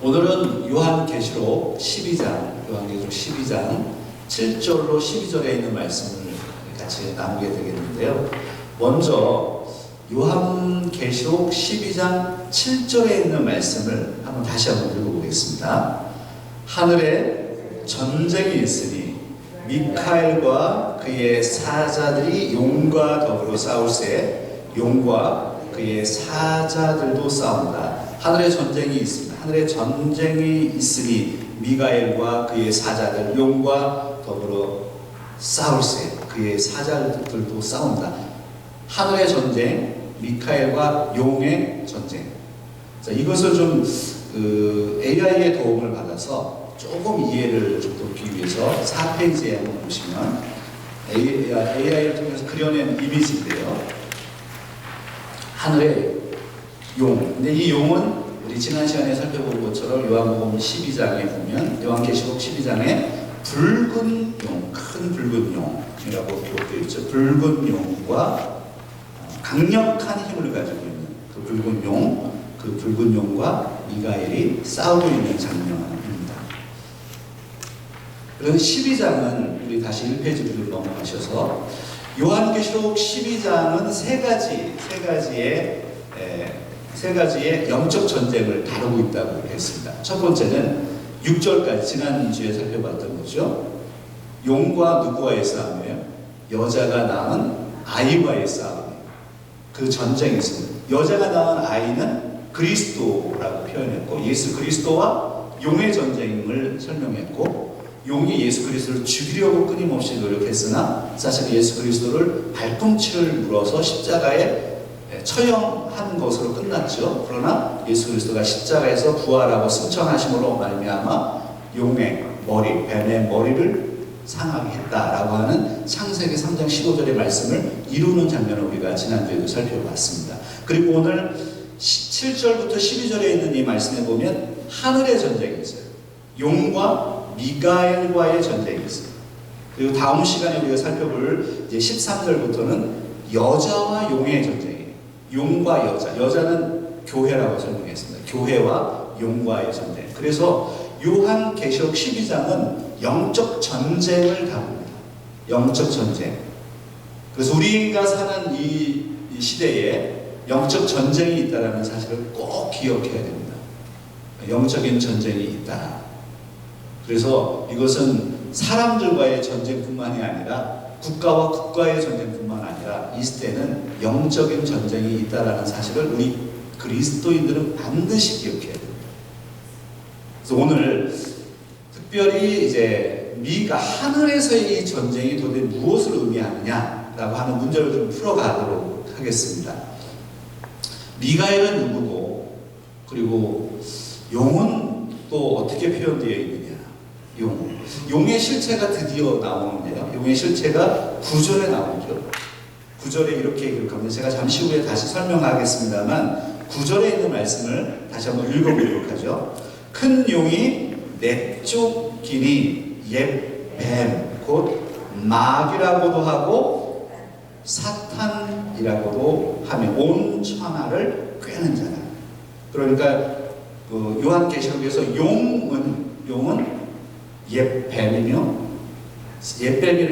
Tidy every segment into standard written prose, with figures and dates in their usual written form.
오늘은 요한계시록 12장 7절로 12절에 있는 말씀을 같이 나누게 되겠는데요. 먼저 요한계시록 12장 7절에 있는 말씀을 다시 한번 읽어보겠습니다. 하늘에 전쟁이 있으니 미카엘과 그의 사자들이 용과 더불어 싸울세 용과 그의 사자들도 싸운다. 하늘에 전쟁이 있습니다. 하늘에 전쟁이 있으니 미가엘과 그의 사자들 용과 더불어 싸울세 그의 사자들도 싸운다. 하늘의 전쟁, 미카엘과 용의 전쟁. 자, 이것을 좀 AI의 도움을 받아서 조금 이해를 좀 돕기 위해서 4페이지에 한번 보시면 AI를 통해서 그려낸 이미지인데요. 하늘의 용. 근데 이 용은 우리 지난 시간에 살펴본 것처럼 요한복음 12장에 보면 요한계시록 12장에 붉은 용, 큰 붉은 용이라고 기록되어 있죠. 붉은 용과 강력한 힘을 가지고 있는 그 붉은 용과 미가엘이 싸우고 있는 장면입니다. 그래서 12장은 우리 다시 1페이지로 넘어가셔서 요한계시록 12장은 세 가지의 영적 전쟁을 다루고 있다고 했습니다. 첫 번째는 6절까지 지난주에 살펴봤던 거죠. 용과 누구와의 싸움이에요? 여자가 낳은 아이와의 싸움이에요. 그 전쟁이 있습니다. 여자가 낳은 아이는 그리스도라고 표현했고, 예수 그리스도와 용의 전쟁을 설명했고, 용이 예수 그리스도를 죽이려고 끊임없이 노력했으나 사실 예수 그리스도를 발꿈치를 물어서 십자가에 처형한 것으로 끝났죠. 그러나 예수 그리스도가 십자가에서 부활하고 승천하심으로 말미암아 용의 머리, 뱀의 머리를 상하게 했다라고 하는 창세기 3장 15절의 말씀을 이루는 장면을 우리가 지난주에도 살펴봤습니다. 그리고 오늘 7절부터 12절에 있는 이 말씀에 보면 하늘의 전쟁이 있어요. 용과 미가엘과의 전쟁이 있어요. 그리고 다음 시간에 우리가 살펴볼 이제 13절부터는 여자와 용의 전쟁이에요. 용과 여자는 교회라고 설명했습니다. 교회와 용과의 전쟁. 그래서 요한계시록 12장은 영적 전쟁을 다룹니다. 영적 전쟁. 그래서 우리가 사는 이 시대에 영적 전쟁이 있다는 사실을 꼭 기억해야 됩니다. 영적인 전쟁이 있다. 그래서 이것은 사람들과의 전쟁뿐만이 아니라 국가와 국가의 전쟁뿐만 아니라 이 시대는 영적인 전쟁이 있다는 사실을 우리 그리스도인들은 반드시 기억해야 됩니다. 그래서 오늘 특별히 이제 하늘에서의 이 전쟁이 도대체 무엇을 의미하느냐라고 하는 문제를 좀 풀어가도록 하겠습니다. 미가엘은 누구고, 그리고 용은 또 어떻게 표현되어 있느냐. 용의 실체가 드디어 나오는데요. 용의 실체가 9절에 나오죠. 9절에 이렇게 기록합니다. 제가 잠시 후에 다시 설명하겠습니다만 9절에 있는 말씀을 다시 한번 읽어보도록 하죠. 큰 용이 내쫓기니 옛 뱀, 곧 마귀라고도 하고 사탄이라고도 하며 온 천하를 꿰는 자라. 그러니까 요한계시록에서 용은 옛뱀이며,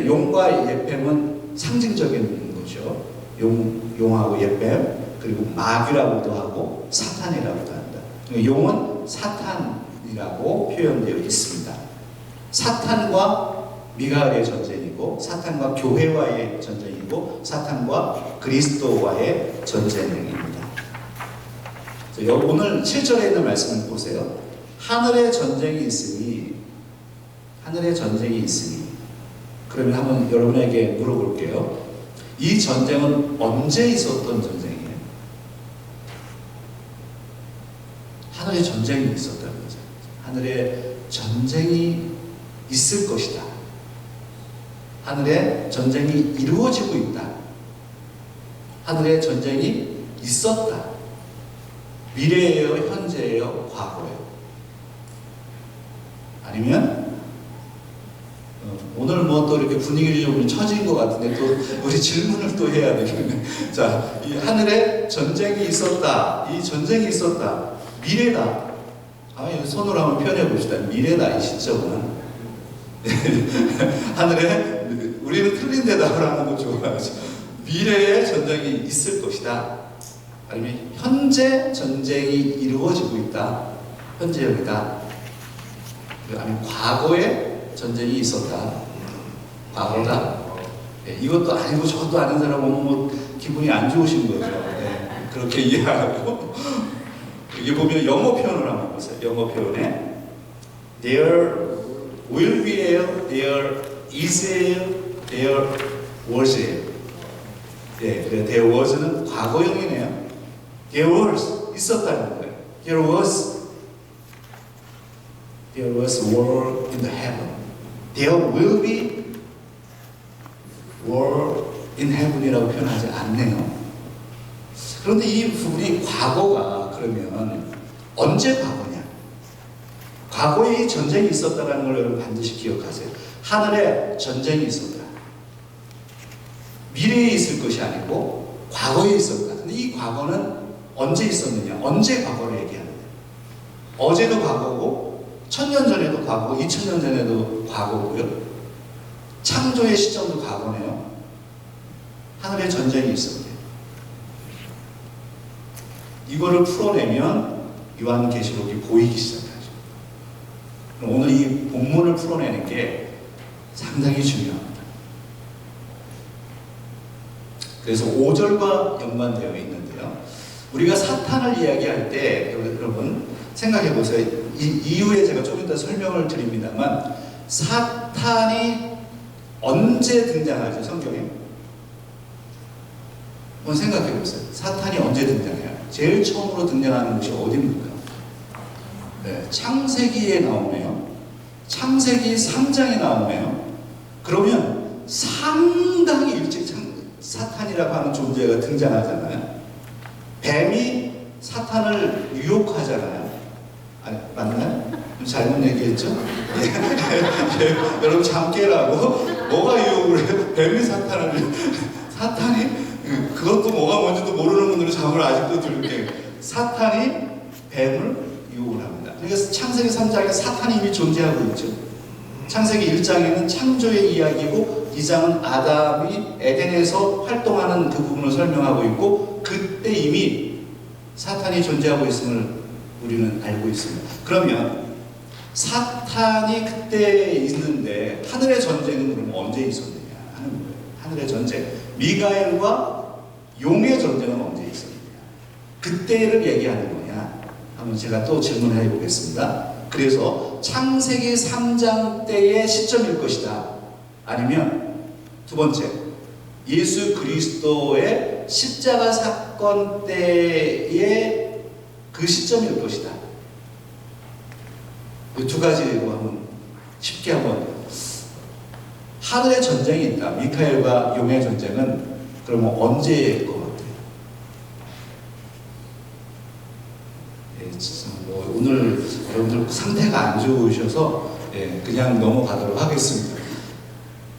용과 옛뱀은 상징적인 거죠. 용하고 옛뱀, 그리고 마귀라고도 하고 사탄이라고도 한다. 용은 사탄이라고 표현되어 있습니다. 사탄과 미가엘의 전쟁이고, 사탄과 교회와의 전쟁이고, 사탄과 그리스도와의 전쟁입니다. 오늘 7절에 있는 말씀을 보세요. 하늘의 전쟁이 있으니, 그러면 한번 여러분에게 물어볼게요. 이 전쟁은 언제 있었던 전쟁이에요? 하늘의 전쟁이 있었다는 거죠. 하늘의 전쟁이 있을 것이다. 하늘의 전쟁이 이루어지고 있다. 하늘의 전쟁이 있었다. 미래예요, 현재예요, 과거예요? 아니면 오늘 뭐 또 이렇게 분위기를 좀 처진 것 같은데 또 우리 질문을 또 해야 되겠네. 자, 이 하늘에 전쟁이 있었다. 이 전쟁이 있었다. 미래다. 손으로 한번 표현해 봅시다. 미래다, 이 시점은. 하늘에, 우리는 틀린 대답을 하는 거 좋아하죠. 미래에 전쟁이 있을 것이다. 아니면 현재 전쟁이 이루어지고 있다. 현재형이다. 아니면 과거에 전쟁이 있었다. 과거다. 이것도 아니고 저것도 아는 사람은 뭐 기분이 안 좋으신 거죠. 그렇게 이해하고. 여기 보면 영어 표현을 한번 보세요. 영어 표현에 there will be, there is, there was. 그래 there was는 과거형이네요. There was 있었다는 거예요. There was war in the heaven. There will be war in heaven이라고 표현하지 않네요. 그런데 이 부분이 과거가 그러면 언제 과거냐? 과거에 이 전쟁이 있었다는 걸 여러분 반드시 기억하세요. 하늘에 전쟁이 있었다. 미래에 있을 것이 아니고 과거에 있었다. 근데 이 과거는 언제 있었느냐? 언제 과거를 얘기하느냐? 어제도 과거고 1000년 전에도 과거고 2000년 전에도 과거고요. 창조의 시점도 과거네요. 하늘에 전쟁이 있었대요. 이거를 풀어내면 요한계시록이 보이기 시작하죠. 오늘 이 본문을 풀어내는 게 상당히 중요합니다. 그래서 5절과 연관되어 있는데요. 우리가 사탄을 이야기할 때 여러분 생각해 보세요. 이후에 제가 좀 이따 설명을 드립니다만 사탄이 언제 등장하죠? 성경에? 한번 생각해 보세요. 사탄이 언제 등장해요? 제일 처음으로 등장하는 곳이 어디입니까? 창세기에 나오네요. 창세기 3장에 나오네요. 그러면 상당히 일찍 사탄이라고 하는 존재가 등장하잖아요. 뱀이 사탄을 유혹하잖아요. 아니, 맞나요? 잘못 얘기했죠? 여러분 잠 깨라고? 뭐가 유혹을 해요? 뱀이 사탄을 사탄이 그것도 뭐가 뭔지도 모르는 분들은 잠을 아직도 들게. 사탄이 뱀을 유혹을 합니다. 그러니까 창세기 3장에 사탄이 이미 존재하고 있죠. 창세기 1장에는 창조의 이야기고 2장은 아담이 에덴에서 활동하는 그 부분을 설명하고 있고 그때 이미 사탄이 존재하고 있음을 우리는 알고 있습니다. 그러면 사탄이 그때 있는데 하늘의 전쟁은 그럼 언제 있었느냐 하는 거예요. 하늘의 전쟁. 미가엘과 용의 전쟁은 언제 있었느냐. 그때를 얘기하는 거냐. 한번 제가 또 질문해 보겠습니다. 그래서 창세기 3장 때의 시점일 것이다. 아니면 두 번째, 예수 그리스도의 십자가 사건 때의 그 시점일 것이다. 이 두 가지로 한번 쉽게 한번. 하늘의 전쟁이 있다. 미카엘과 용의 전쟁은 그러면 언제일 것 같아요? 오늘 여러분들 상태가 안 좋으셔서 그냥 넘어가도록 하겠습니다.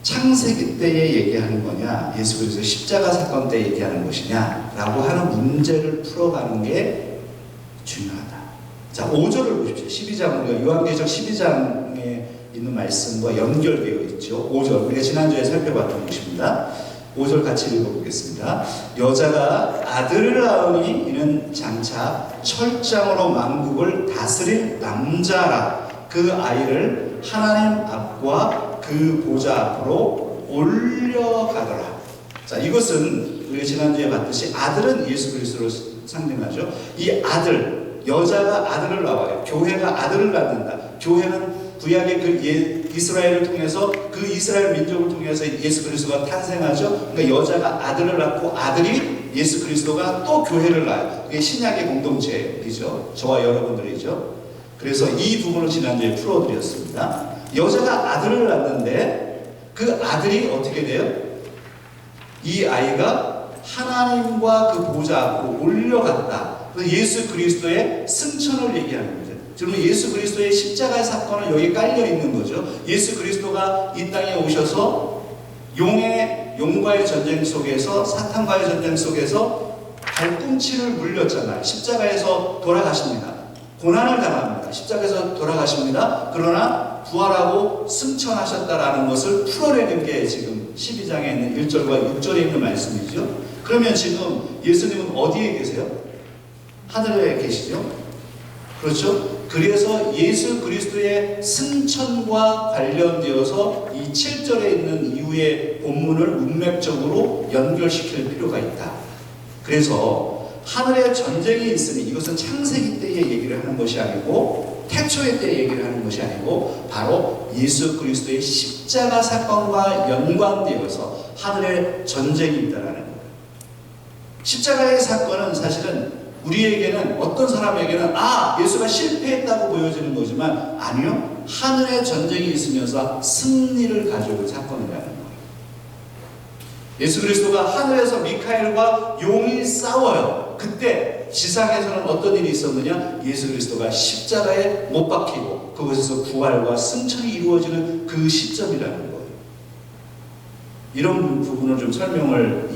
창세기 때에 얘기하는 거냐, 예수 그리스도 십자가 사건 때 얘기하는 것이냐 라고 하는 문제를 풀어가는 게 중요하다. 자, 5절을 보십시오. 12장, 우리가 요한계시록 12장에 있는 말씀과 연결되어 있죠. 5절, 우리가 지난주에 살펴봤던 것입니다. 5절 같이 읽어보겠습니다. 여자가 아들을 낳으니 이는 장차 철장으로 만국을 다스릴 남자라. 그 아이를 하나님 앞과 그 보좌 앞으로 올려가더라. 자, 이것은 우리가 지난주에 봤듯이 아들은 예수 그리스도를 상징하죠. 이 아들, 여자가 아들을 낳아요. 교회가 아들을 낳는다. 교회는 구약의 그 이스라엘을 통해서 그 이스라엘 민족을 통해서 예수 그리스도가 탄생하죠. 그러니까 여자가 아들을 낳고 아들이 예수 그리스도가 또 교회를 낳아요. 그게 신약의 공동체이죠. 저와 여러분들이죠. 그래서 이 부분을 지난주에 풀어드렸습니다. 여자가 아들을 낳는데 그 아들이 어떻게 돼요? 이 아이가 하나님과 그 보좌 앞으로 올려갔다. 예수 그리스도의 승천을 얘기하는 거죠. 그러면 예수 그리스도의 십자가 사건은 여기 깔려 있는 거죠. 예수 그리스도가 이 땅에 오셔서 용과의 전쟁 속에서, 사탄과의 전쟁 속에서 발꿈치를 물렸잖아요. 십자가에서 돌아가십니다. 고난을 당합니다. 십자가에서 돌아가십니다. 그러나 부활하고 승천하셨다라는 것을 풀어내는 게 지금 12장에 있는 1절과 6절에 있는 말씀이죠. 그러면 지금 예수님은 어디에 계세요? 하늘에 계시죠? 그렇죠? 그래서 예수 그리스도의 승천과 관련되어서 이 7절에 있는 이후의 본문을 문맥적으로 연결시킬 필요가 있다. 그래서 하늘에 전쟁이 있으니 이것은 창세기 때의 얘기를 하는 것이 아니고 태초의 때 얘기를 하는 것이 아니고 바로 예수 그리스도의 십자가 사건과 연관되어서 하늘에 전쟁이 있다라는 거예요. 십자가의 사건은 사실은 우리에게는 어떤 사람에게는 예수가 실패했다고 보여지는 거지만 아니요. 하늘에 전쟁이 있으면서 승리를 가져올 사건이라는 거예요. 예수 그리스도가 하늘에서 미카엘과 용이 싸워요. 그때 지상에서는 어떤 일이 있었느냐? 예수 그리스도가 십자가에 못 박히고 그곳에서 부활과 승천이 이루어지는 그 시점이라는 거예요. 이런 부분을 좀 설명을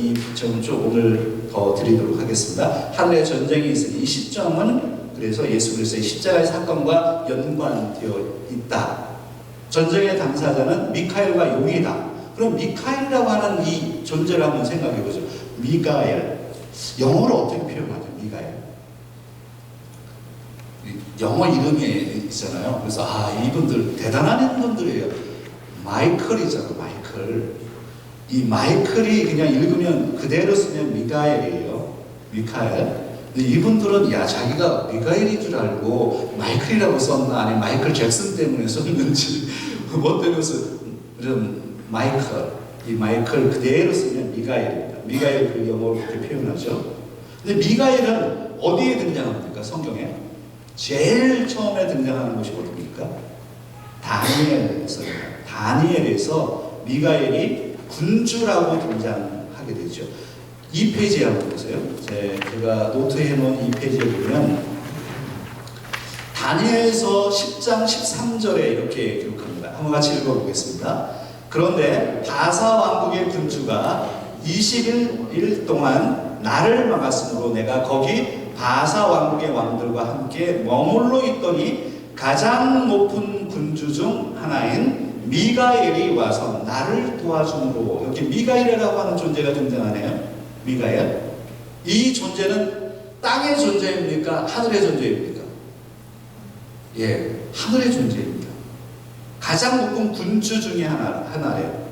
오늘 더 드리도록 하겠습니다. 하늘에 전쟁이 있으니 이 시점은 그래서 예수 그리스도의 십자가의 사건과 연관되어 있다. 전쟁의 당사자는 미카엘과 용이다. 그럼 미카엘이라고 하는 이 존재를 한번 생각해 보죠. 미가엘. 영어로 어떻게 표현하죠? 미가엘. 영어 이름이 있잖아요. 그래서 이분들 대단한 분들이에요. 마이클이잖아, 마이클. 이 마이클이 그냥 읽으면 그대로 쓰면 미가엘이에요. 미카엘. 근데 이분들은 자기가 미가엘인 줄 알고 마이클이라고 썼나 아니면 마이클 잭슨 때문에 썼는지 뭐 때문에 마이클. 이 마이클 그대로 쓰면 미가엘입니다. 미가엘 그 영어로 그렇게 표현하죠. 근데 미가엘은 어디에 등장합니까? 성경에? 제일 처음에 등장하는 것이 어디입니까? 다니엘에서입니다. 다니엘에서 미가엘이 군주라고 등장하게 되죠. 이 페이지에 한번 보세요. 제가 노트에 놓은 이 페이지에 보면 다니엘서 10장 13절에 이렇게 기록합니다. 한번 같이 읽어보겠습니다. 그런데 바사 왕국의 군주가 20일 동안 나를 막았으므로 내가 거기 바사 왕국의 왕들과 함께 머물러 있더니 가장 높은 군주 중 하나인 미가엘이 와서 나를 도와주므로, 여기 미가엘이라고 하는 존재가 등장하네요. 미가엘. 이 존재는 땅의 존재입니까? 하늘의 존재입니까? 하늘의 존재입니다. 가장 높은 군주 중에 하나예요.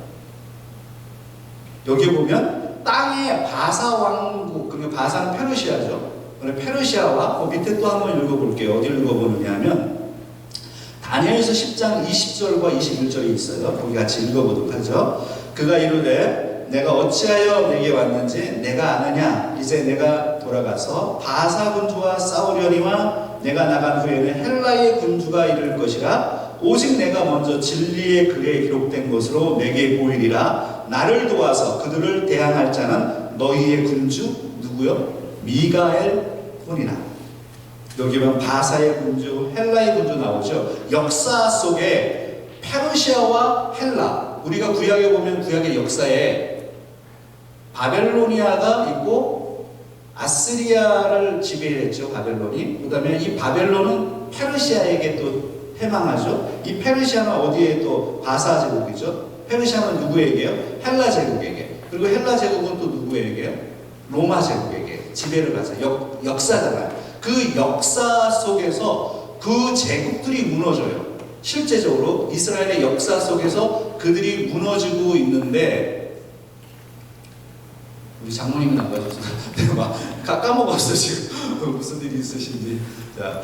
여기 보면 땅의 바사 왕국, 그러니까 바사는 페르시아죠. 페르시아와 그 밑에 또 한번 읽어볼게요. 어디 읽어보느냐 하면 다니엘서 10장 20절과 21절이 있어요. 거기 같이 읽어보도록 하죠. 그가 이르되 내가 어찌하여 내게 왔는지 내가 아느냐? 이제 내가 돌아가서 바사 군주와 싸우려니와 내가 나간 후에는 헬라의 군주가 이를 것이라. 오직 내가 먼저 진리의 글에 기록된 것으로 내게 보이리라. 나를 도와서 그들을 대항할 자는 너희의 군주 누구요? 미가엘 뿐이라. 여기 보면 바사의 군주, 헬라의 군주 나오죠. 역사 속에 페르시아와 헬라, 우리가 구약에 보면 구약의 역사에 바벨로니아가 있고 아스리아를 지배했죠. 바벨론이. 그 다음에 이 바벨론은 페르시아에게 또 해방하죠. 이 페르시아는 어디에 또 바사 제국이죠. 페르시아는 누구에게요? 헬라 제국에게. 그리고 헬라 제국은 또 누구에게요? 로마 제국에게 지배를 받아요. 역사잖아요. 그 역사 속에서 그 제국들이 무너져요. 실제적으로 이스라엘의 역사 속에서 그들이 무너지고 있는데, 우리 장모님은 안 가셔서 내가 막 까먹었어 지금. 무슨 일이 있으신지. 자,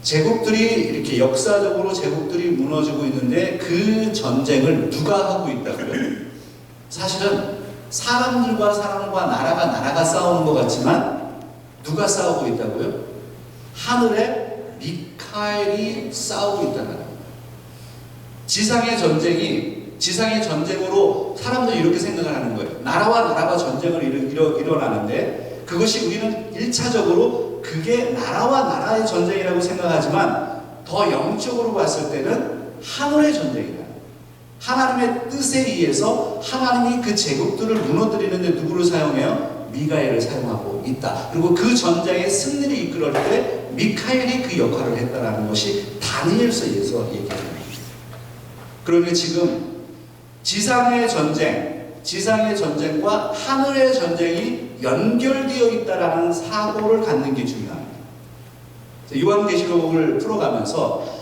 제국들이 이렇게 역사적으로 제국들이 무너지고 있는데 그 전쟁을 누가 하고 있다고요? 사실은 사람들과 사람과 나라가 싸우는 것 같지만 누가 싸우고 있다고요? 하늘에 미카엘이 싸우고 있다는 거예요. 지상의 전쟁으로 사람들이 이렇게 생각을 하는 거예요. 나라와 나라가 전쟁을 일어나는데 그것이 우리는 1차적으로 그게 나라와 나라의 전쟁이라고 생각하지만 더 영적으로 봤을 때는 하늘의 전쟁이다. 하나님의 뜻에 의해서 하나님이 그 제국들을 무너뜨리는데 누구를 사용해요? 미가엘을 사용하고 있다. 그리고 그 전쟁의 승리를 이끌어올 때 미카엘이 그 역할을 했다는 것이 다니엘서에서 얘기합니다. 그러니 지금 지상의 전쟁과 하늘의 전쟁이 연결되어 있다는 사고를 갖는 게 중요합니다. 요한계시록을 풀어가면서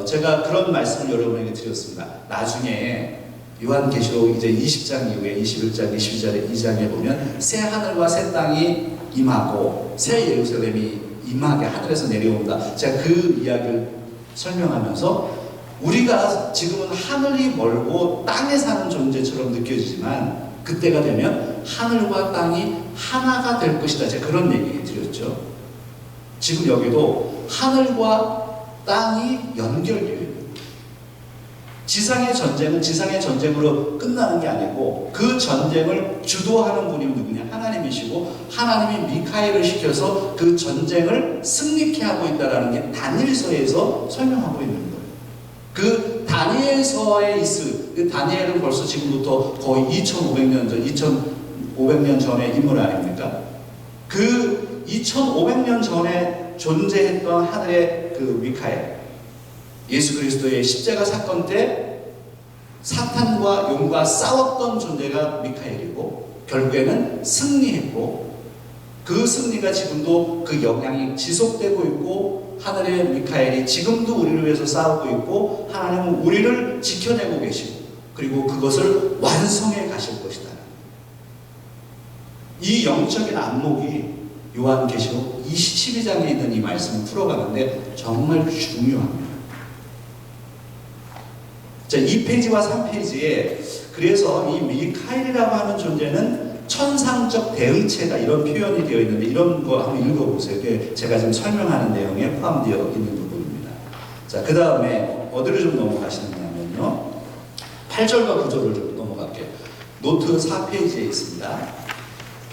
제가 그런 말씀을 여러분에게 드렸습니다. 나중에 요한계시록 이제 20장 이후에 21장, 22장에 보면 새 하늘과 새 땅이 임하고 새 예루살렘이 임하게 하늘에서 내려온다. 제가 그 이야기를 설명하면서 우리가 지금은 하늘이 멀고 땅에 사는 존재처럼 느껴지지만 그때가 되면 하늘과 땅이 하나가 될 것이다. 제가 그런 얘기 드렸죠. 지금 여기도 하늘과 땅이 연결되어 있는 지상의 전쟁은 지상의 전쟁으로 끝나는 게 아니고 그 전쟁을 주도하는 분이 누구냐? 하나님이시고 하나님이 미카엘을 시켜서 그 전쟁을 승리케 하고 있다는 게 다니엘서에서 설명하고 있는 거예요. 그 다니엘서에 있을 그 다니엘은 벌써 지금부터 거의 2500년 전, 2500년 전의 인물 아닙니까? 그 2500년 전에 존재했던 하늘의 그 미카엘, 예수 그리스도의 십자가 사건 때 사탄과 용과 싸웠던 존재가 미카엘이고 결국에는 승리했고 그 승리가 지금도 그 영향이 지속되고 있고 하늘의 미카엘이 지금도 우리를 위해서 싸우고 있고 하나님은 우리를 지켜내고 계시고 그리고 그것을 완성해 가실 것이다. 이 영적인 안목이 요한계시록 12장에 있는 이 말씀을 풀어가는데 정말 중요합니다. 자, 2페이지와 3페이지에 그래서 이 미카엘이라고 하는 존재는 천상적 대응체다 이런 표현이 되어 있는데 이런 거 한번 읽어보세요. 그게 제가 지금 설명하는 내용에 포함되어 있는 부분입니다. 자, 그 다음에 어디를 좀 넘어가시느냐면요 8절과 9절을 좀 넘어갈게요. 노트 4페이지에 있습니다.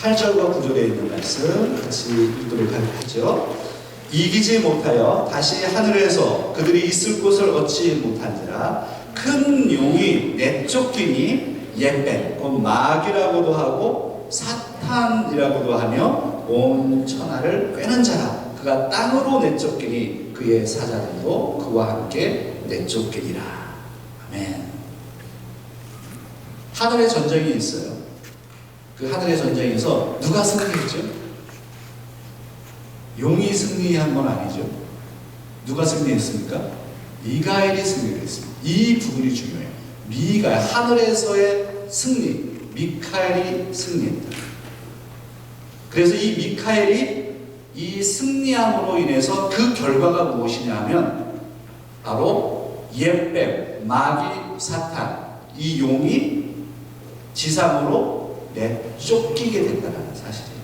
8절과 9절에 있는 말씀 같이 읽도록 하죠. 이기지 못하여 다시 하늘에서 그들이 있을 곳을 얻지 못한지라 큰 용이 내쫓기니 옛뱀, 곧 마귀라고도 하고 사탄이라고도 하며 온 천하를 꿰는 자라. 그가 땅으로 내쫓기니 그의 사자들도 그와 함께 내쫓기니라. 아멘. 하늘의 전쟁이 있어요. 그 하늘의 전쟁에서 누가 승리했죠? 용이 승리한 건 아니죠. 누가 승리했습니까? 미가엘이 승리를 했습니다. 이 부분이 중요해요. 미가엘, 하늘에서의 승리, 미카엘이 승리했다. 그래서 이 미카엘이 이 승리함으로 인해서 그 결과가 무엇이냐 하면 바로 옛뱀, 마귀, 사탄, 이 용이 지상으로 내쫓기게 된다는 사실이에요.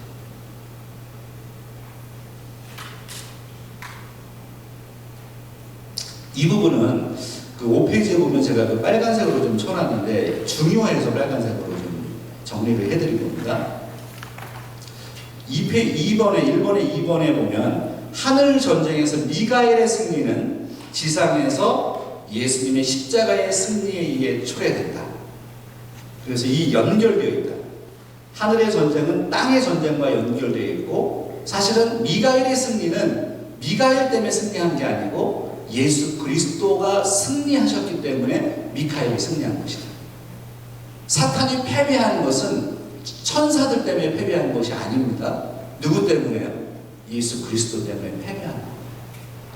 이 부분은 그 5페이지에 보면 제가 그 빨간색으로 좀 쳐놨는데 중요해서 빨간색으로 좀 정리를 해드릴 겁니다. 1번에 2번에 보면 하늘 전쟁에서 미가엘의 승리는 지상에서 예수님의 십자가의 승리에 의해 초래된다. 그래서 이 연결되어 있다. 하늘의 전쟁은 땅의 전쟁과 연결되어 있고 사실은 미가엘의 승리는 미가엘 때문에 승리한 게 아니고 예수 그리스도가 승리하셨기 때문에 미카엘이 승리한 것이다. 사탄이 패배한 것은 천사들 때문에 패배한 것이 아닙니다. 누구 때문에요? 예수 그리스도 때문에 패배한 것.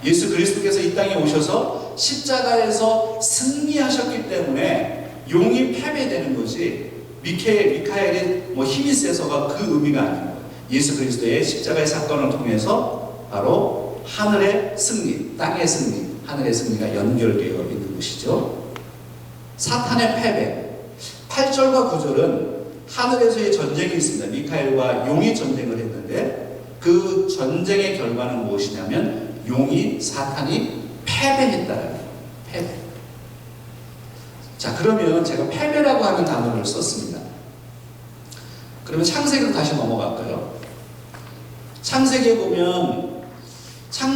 예수 그리스도께서 이 땅에 오셔서 십자가에서 승리하셨기 때문에 용이 패배되는 거지 미카엘이 힘이 세서가 그 의미가 아닌 거예요. 예수 그리스도의 십자가의 사건을 통해서 바로 하늘의 승리, 땅의 승리, 하늘의 승리가 연결되어 있는 것이죠. 사탄의 패배. 8절과 9절은 하늘에서의 전쟁이 있습니다. 미카엘과 용이 전쟁을 했는데 그 전쟁의 결과는 무엇이냐면 용이 사탄이 패배했다는 거예요. 패배. 자, 그러면 제가 패배라고 하는 단어를 썼습니다. 그러면 창세기로 다시 넘어갈까요? 창세기에 보면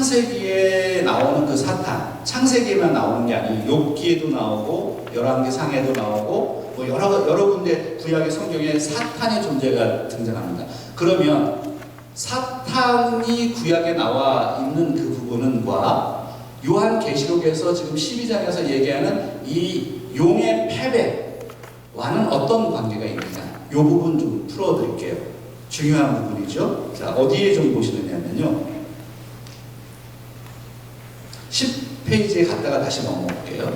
창세기에 나오는 그 사탄, 창세기에만 나오는 게 아니고 욥기에도 나오고 열왕기 상에도 나오고 뭐 여러 군데 구약의 성경에 사탄의 존재가 등장합니다. 그러면 사탄이 구약에 나와 있는 그 부분과 요한계시록에서 지금 12장에서 얘기하는 이 용의 패배와는 어떤 관계가 있느냐, 이 부분 좀 풀어드릴게요. 중요한 부분이죠. 자, 어디에 좀 보시느냐면요, 10페이지에 갔다가 다시 넘어올게요.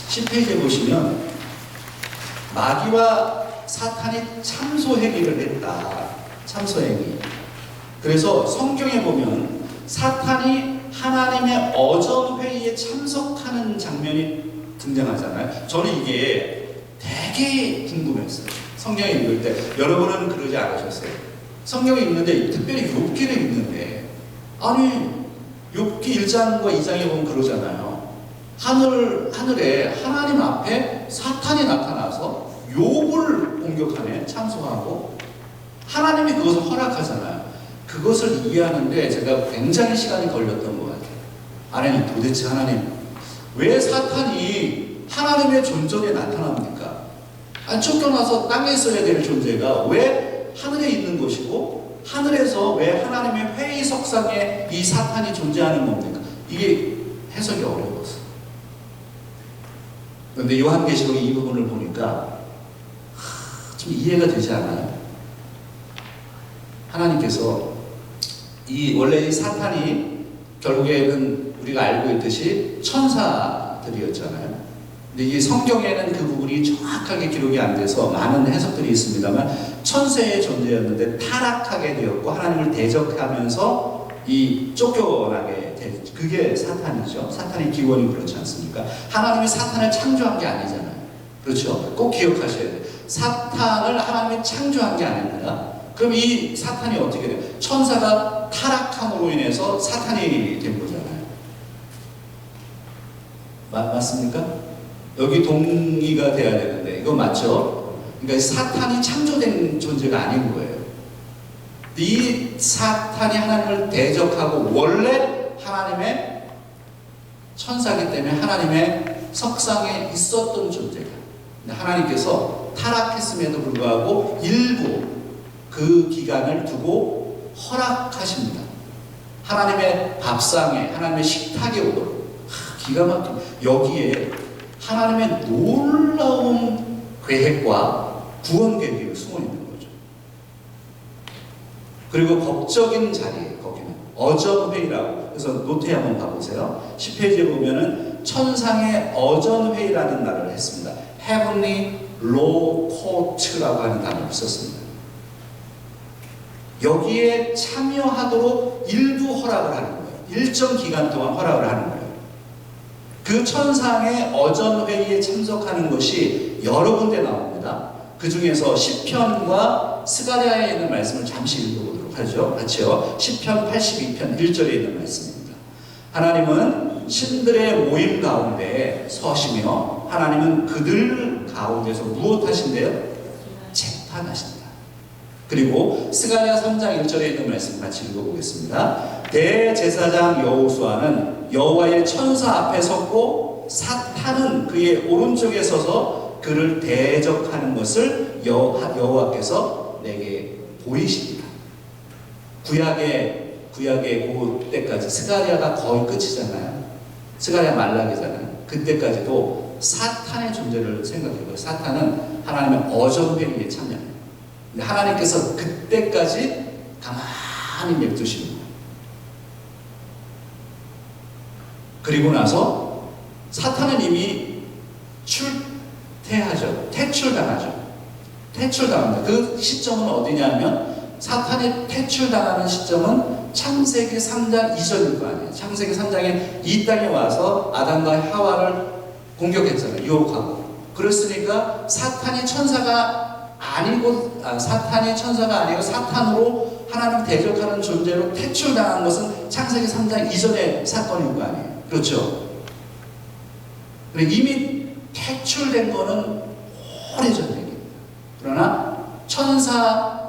10페이지에 보시면 마귀와 사탄이 참소행위를 했다. 참소행위. 그래서 성경에 보면 사탄이 하나님의 어전회의에 참석하는 장면이 등장하잖아요. 저는 이게 되게 궁금했어요. 성경에 읽을 때. 여러분은 그러지 않으셨어요? 성경에 읽는데, 특별히 욥기를 읽는데, 아니 욥기 1장과 2장에 보면 그러잖아요. 하늘에 하나님 앞에 사탄이 나타나서 욥을 공격하네, 참소하고. 하나님이 그것을 허락하잖아요. 그것을 이해하는데 제가 굉장히 시간이 걸렸던 것 같아요. 아니, 도대체 하나님, 왜 사탄이 하나님의 존전에 나타납니까? 아니, 쫓겨나서 땅에 있어야 될 존재가 왜 하늘에 있는 것이고, 하늘에서 왜 하나님의 회의석상에 이 사탄이 존재하는 겁니까? 이게 해석이 어려웠어요. 그런데 요한계시록 이 부분을 보니까 좀 이해가 되지 않아요? 하나님께서 원래 이 사탄이 결국에는 우리가 알고 있듯이 천사들이었잖아요. 근데 이 성경에는 그 부분이 정확하게 기록이 안 돼서 많은 해석들이 있습니다만, 천사의 존재였는데 타락하게 되었고 하나님을 대적하면서 이 쫓겨나게 된, 그게 사탄이죠. 사탄의 기원이 그렇지 않습니까? 하나님이 사탄을 창조한 게 아니잖아요. 그렇죠? 꼭 기억하셔야 돼요. 사탄을 하나님이 창조한 게 아닙니다. 그럼 이 사탄이 어떻게 돼요? 천사가 타락함으로 인해서 사탄이 된 거잖아요. 맞습니까? 여기 동의가 돼야 되는데, 이거 맞죠? 그러니까 사탄이 창조된 존재가 아닌 거예요. 이 사탄이 하나님을 대적하고 원래 하나님의 천사이기 때문에 하나님의 석상에 있었던 존재가, 하나님께서 타락했음에도 불구하고 일부 그 기간을 두고 허락하십니다. 하나님의 밥상에, 하나님의 식탁에 오도록. 기가 막힌, 여기에 하나님의 놀라운 계획과 구원 계획이 숨어 있는 거죠. 그리고 법적인 자리에, 거기는 어전회의라고, 그래서 노트에 한번 가보세요. 10페이지에 보면은 천상의 어전회의라는 단어를 했습니다. Heavenly Law Court라고 하는 단어를 썼습니다. 여기에 참여하도록 일부 허락을 하는 거예요. 일정 기간 동안 허락을 하는 거예요. 그 천상의 어전회의에 참석하는 것이 여러 군데 나옵니다. 그 중에서 시편과 스가랴에 있는 말씀을 잠시 읽어보도록 하죠. 같이요. 시편 82편 1절에 있는 말씀입니다. 하나님은 신들의 모임 가운데 서시며 하나님은 그들 가운데서 무엇하신대요? 재판하신다. 그리고 스가랴 3장 1절에 있는 말씀 같이 읽어보겠습니다. 대제사장 여호수아는 여호와의 천사 앞에 섰고 사탄은 그의 오른쪽에 서서 그를 대적하는 것을 여호와께서 내게 보이십니다. 구약의 그때까지 스가랴가 거의 끝이잖아요. 스가랴 말라기잖아요. 그때까지도 사탄의 존재를 생각해봐요. 사탄은 하나님의 어전회의에 참여해요. 근데 하나님께서 그때까지 가만히 냅두시는 거예요. 그리고 나서 사탄은 이미 출퇴하죠. 퇴출당하죠. 퇴출당합니다. 그 시점은 어디냐면, 사탄이 퇴출당하는 시점은 창세기 3장 이전일 거 아니에요. 창세기 3장에 이 땅에 와서 아담과 하와를 공격했잖아요. 유혹하고. 그랬으니까 사탄이 천사가 아니고 사탄으로 하나님 대적하는 존재로 퇴출당한 것은 창세기 3장 이전의 사건일 거 아니에요. 그렇죠? 이미 퇴출된 거는 오래전 얘기입니다. 그러나 천사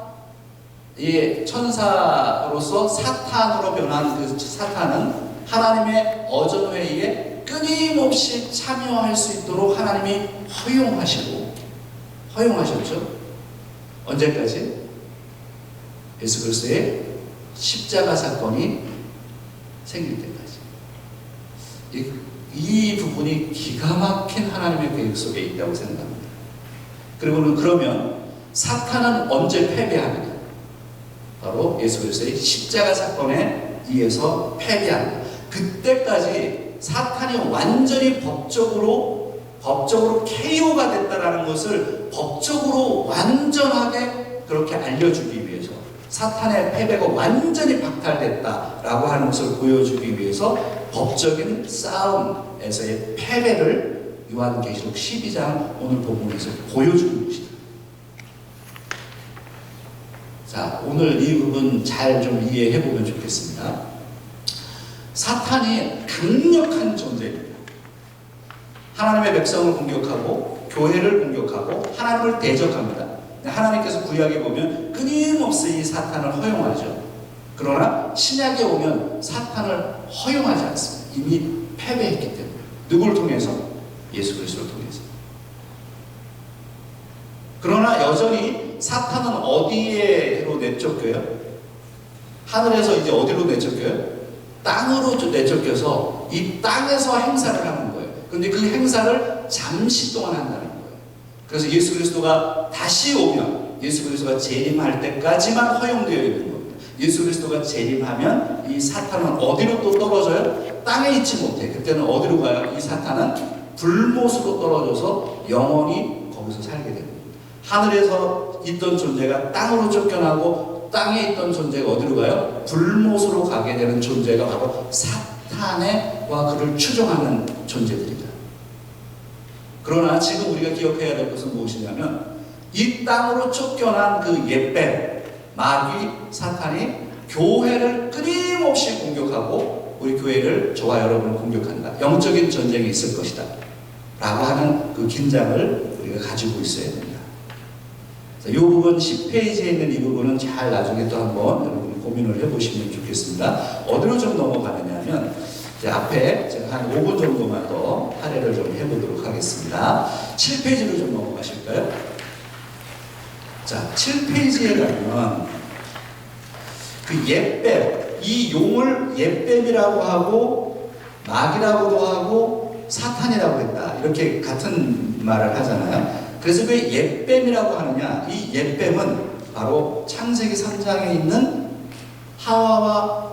이 천사로서 사탄으로 변한 그 사탄은 하나님의 어전회의에 끊임없이 참여할 수 있도록 하나님이 허용하셨죠. 언제까지? 예수 그리스도의 십자가 사건이 생길 때까지. 이 부분이 기가 막힌 하나님의 계획 속에 있다고 생각합니다. 그리고는 그러면 사탄은 언제 패배하느냐? 바로 예수 그리스도의 십자가 사건에 의해서 패배합니다. 그때까지 사탄이 완전히 법적으로 KO가 됐다라는 것을 법적으로 완전하게 그렇게 알려주기 위해서, 사탄의 패배가 완전히 박탈됐다라고 하는 것을 보여주기 위해서 법적인 싸움에서의 패배를 요한계시록 12장 오늘 본문에서 보여주는 것이다. 자, 오늘 이 부분 잘 좀 이해해 보면 좋겠습니다. 사탄이 강력한 존재입니다. 하나님의 백성을 공격하고 교회를 공격하고 하나님을 대적합니다. 하나님께서 구약에 보면 끊임없이 이 사탄을 허용하죠. 그러나 신약에 오면 사탄을 허용하지 않습니다. 이미 패배했기 때문에. 누구를 통해서? 예수 그리스도를 통해서. 그러나 여전히 사탄은 어디로 내쫓겨요? 하늘에서 이제 어디로 내쫓겨요? 땅으로 내쫓겨서 이 땅에서 행사를 하는 거예요. 그런데 그 행사를 잠시 동안 한다는 거예요. 그래서 예수 그리스도가 다시 오면, 예수 그리스도가 재림할 때까지만 허용되어 있는 겁니다. 예수 그리스도가 재림하면 이 사탄은 어디로 또 떨어져요? 땅에 있지 못해. 그때는 어디로 가요? 이 사탄은 불못으로 떨어져서 영원히 거기서 살게 됩니다. 하늘에서 있던 존재가 땅으로 쫓겨나고 땅에 있던 존재가 어디로 가요? 불못으로 가게 되는 존재가 바로 사탄과 그를 추종하는 존재들이다. 그러나 지금 우리가 기억해야 될 것은 무엇이냐면, 이 땅으로 쫓겨난 그 옛뱀, 마귀, 사탄이 교회를 끊임없이 공격하고 우리 교회를, 저와 여러분을 공격한다. 영적인 전쟁이 있을 것이다 라고 하는 그 긴장을 우리가 가지고 있어야 됩니다. 이 부분 10페이지에 있는 이 부분은 잘 나중에 또 한번 여러분이 고민을 해보시면 좋겠습니다. 어디로 좀 넘어가느냐면, 이제 앞에 제가 한 5분 정도만 더 할애를 좀 해보도록 하겠습니다. 7페이지로 좀 넘어가실까요? 자, 7페이지에 가면 그 옛뱀, 이 용을 옛뱀이라고 하고 마귀라고도 하고 사탄이라고 했다, 이렇게 같은 말을 하잖아요. 그래서 왜 옛뱀이라고 하느냐? 이 옛뱀은 바로 창세기 3장에 있는 하와와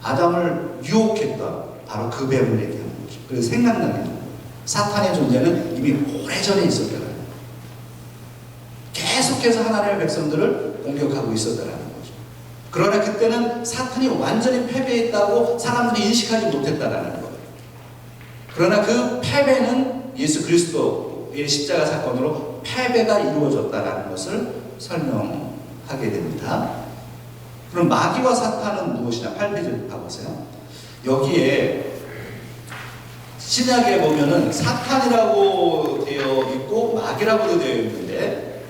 아담을 유혹했던 바로 그 뱀을 얘기하는 거죠. 그래서 생각나게 하는 거예요. 사탄의 존재는 이미 오래전에 있었다는 거예요. 계속해서 하나님의 백성들을 공격하고 있었다는 거죠. 그러나 그때는 사탄이 완전히 패배했다고 사람들이 인식하지 못했다는 거예요. 그러나 그 패배는 예수 그리스도의 십자가 사건으로 패배가 이루어졌다는 것을 설명하게 됩니다. 그럼 마귀와 사탄은 무엇이냐? 8페이지를 봐보세요. 여기에 신약에 보면은 사탄이라고 되어 있고 마귀라고도 되어 있는데,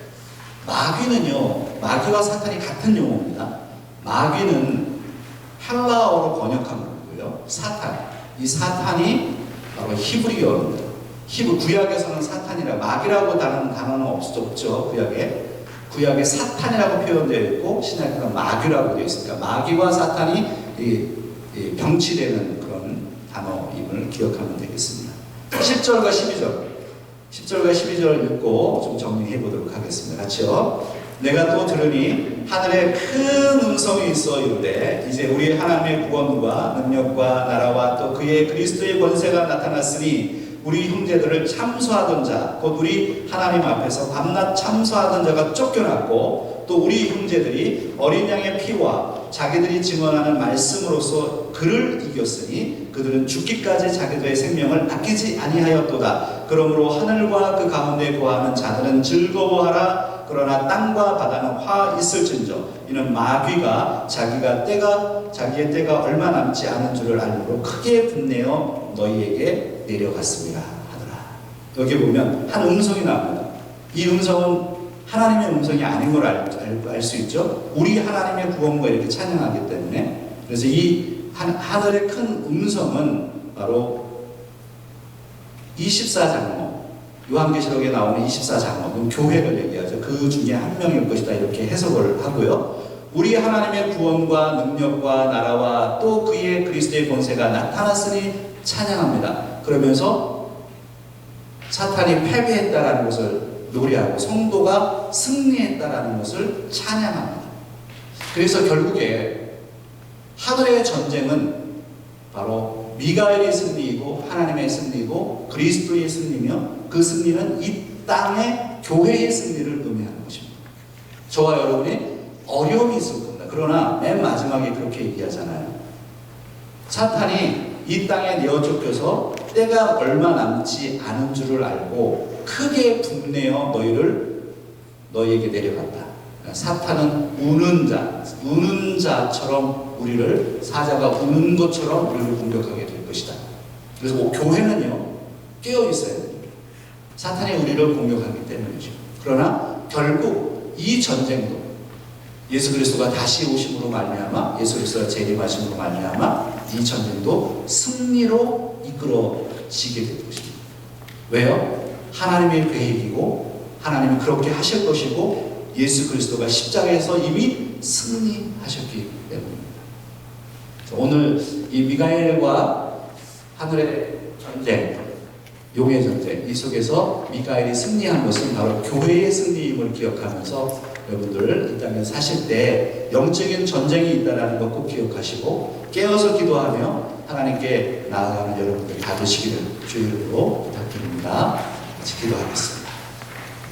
마귀는요, 마귀와 사탄이 같은 용어입니다. 마귀는 헬라어로 번역한 거고요. 사탄, 이 사탄이 바로 히브리어입니다. 구약에서는 사탄이라, 마귀라고 단어는 없죠. 구약에 사탄이라고 표현되어 있고 신약에는 마귀라고 되어 있으니까 마귀와 사탄이 병치되는 그런 단어임을 기억하면 되겠습니다. 10절과 12절 읽고 좀 정리해 보도록 하겠습니다. 같이요. 내가 또 들으니 하늘에 큰 음성이 있어 이르되, 이제 우리 하나님의 구원과 능력과 나라와 또 그의 그리스도의 권세가 나타났으니 우리 형제들을 참소하던 자, 곧 우리 하나님 앞에서 밤낮 참소하던 자가 쫓겨났고, 또 우리 형제들이 어린 양의 피와 자기들이 증언하는 말씀으로서 그를 이겼으니 그들은 죽기까지 자기들의 생명을 아끼지 아니하였도다. 그러므로 하늘과 그 가운데 거하는 자들은 즐거워하라. 그러나 땅과 바다는 화 있을진저 이는 마귀가 자기의 때가 얼마 남지 않은 줄을 알므로 크게 분내어 너희에게 내려갔습니다 하더라. 여기 보면 한 음성이 나옵니다. 이 음성은 하나님의 음성이 아닌 걸 알 수 있죠. 우리 하나님의 구원과 이렇게 찬양하기 때문에. 그래서 이 하늘의 큰 음성은 바로 24장로, 요한계시록에 나오는 24장로, 교회를 얘기하죠. 그 중에 한 명일 것이다 이렇게 해석을 하고요. 우리 하나님의 구원과 능력과 나라와 또 그의 그리스도의 권세가 나타났으니 찬양합니다. 그러면서 사탄이 패배했다라는 것을 노래하고 성도가 승리했다라는 것을 찬양합니다. 그래서 결국에 하늘의 전쟁은 바로 미가엘의 승리이고 하나님의 승리이고 그리스도의 승리며 그 승리는 이 땅의 교회의 승리를 의미하는 것입니다. 저와 여러분이 어려움이 있을 겁니다. 그러나 맨 마지막에 그렇게 얘기하잖아요. 사탄이 이 땅에 내어 쫓겨서 때가 얼마 남지 않은 줄을 알고 크게 분내어 너희에게 내려갔다. 사탄은 우는 자처럼 우리를, 사자가 우는 것처럼 우리를 공격하게 될 것이다. 그래서 교회는요, 깨어 있어야 됩니다. 사탄이 우리를 공격하기 때문이죠. 그러나 결국 이 전쟁도 예수 그리스도가 다시 오심으로 말미암아, 예수 그리스도가 재림하심으로 말미암아 이 전쟁도 승리로 이끌어지게 될 것입니다. 왜요? 하나님의 계획이고 하나님은 그렇게 하실 것이고 예수 그리스도가 십자가에서 이미 승리하셨기 때문입니다. 오늘 이 미가엘과 하늘의 전쟁, 용의 전쟁, 이 속에서 미가엘이 승리한 것은 바로 교회의 승리임을 기억하면서 여러분들 이 땅에 사실 때 영적인 전쟁이 있다는 것 꼭 기억하시고 깨어서 기도하며 하나님께 나아가는 여러분들이 다 되시기를 주의 이름으로 부탁드립니다. 같이 기도하겠습니다.